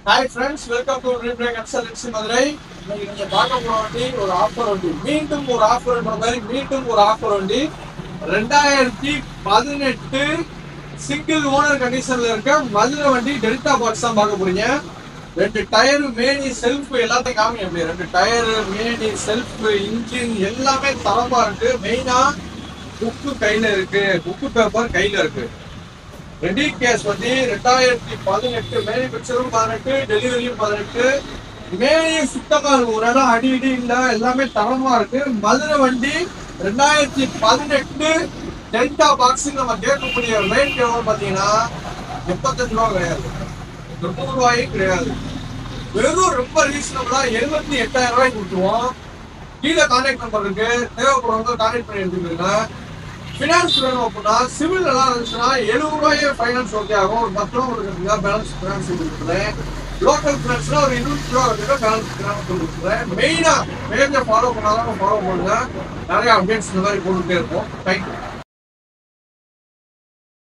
Hi friends, welcome to Rebrand Consultancy Madurai. இன்னைக்கு நீங்க பார்க்க போற வண்டி ஒரு ஆஃபர் வண்டி. மீண்டும் ஒரு ஆஃபர் மாதிரி மீண்டும் ஒரு ஆஃபர் வண்டி. 2018 சிங்கிள் ஓனர் கண்டிஷன்ல இருக்க மதுரை வண்டி டெல்டா பாக்ஸ் தான் பார்க்க போறீங்க. ரெண்டு டயர் மேனி செல்ஃப் எல்லாத்தையும் காமிங்க. அப்படி ரெண்டு டயர் மேனி செல்ஃப் இன்ஜின் எல்லாமே தரமா இருக்கு. மெயினா புக்கு கையில இருக்கு, புக்கு பேப்பர் கையில இருக்கு. ரெடி கேஸ் வந்து 2018 மேனுஃபேக்சரும் 18 டெலிவரியும் 18 மேனி சுத்தமா இருக்கு. ஒரு இடம் அடி இடி இல்ல, எல்லாமே தரமா இருக்கு. மதுரை வண்டி 2018 டெல்டா பாக்ஸ் நம்ம கேட்கக்கூடிய ரேட் எவ்வளவு பாத்தீங்கன்னா 75 ரூபா கிடையாது, 90 ரூபாயும் கிடையாது. வெறும் ரொம்ப ரீசனபிளா 78,000 ரூபாய்க்கு கொடுத்துருவோம். கீழே கான்டாக்ட் நம்பர் இருக்கு, தேவைப்படுறவங்க கான்டாக்ட் பண்ணி எடுத்துக்கோங்க. ஃபினான்ஸ் வேணும் அப்படின்னா சிவில் எல்லாம் இருந்துச்சுன்னா 70 ரூபாயே ஃபைனான்ஸ் ஓகே ஆகும். ஒரு 10 ரூபா கொடுக்குறதுங்க பேலன்ஸ் ஃபினான்ஸ் கொடுக்குறேன். லோக்கல் ஃபினான்ஸ்னா ஒரு 20 ரூபா வந்து பேலன்ஸ் ஃபினான்ஸ் கொடுக்குறேன். மெயினாக பேஜை ஃபாலோ பண்ணாதான் ஃபாலோ பண்ணுங்க. நிறைய அப்டேட்ஸ் இந்த மாதிரி போட்டுகிட்டே இருக்கும். தேங்க்யூ.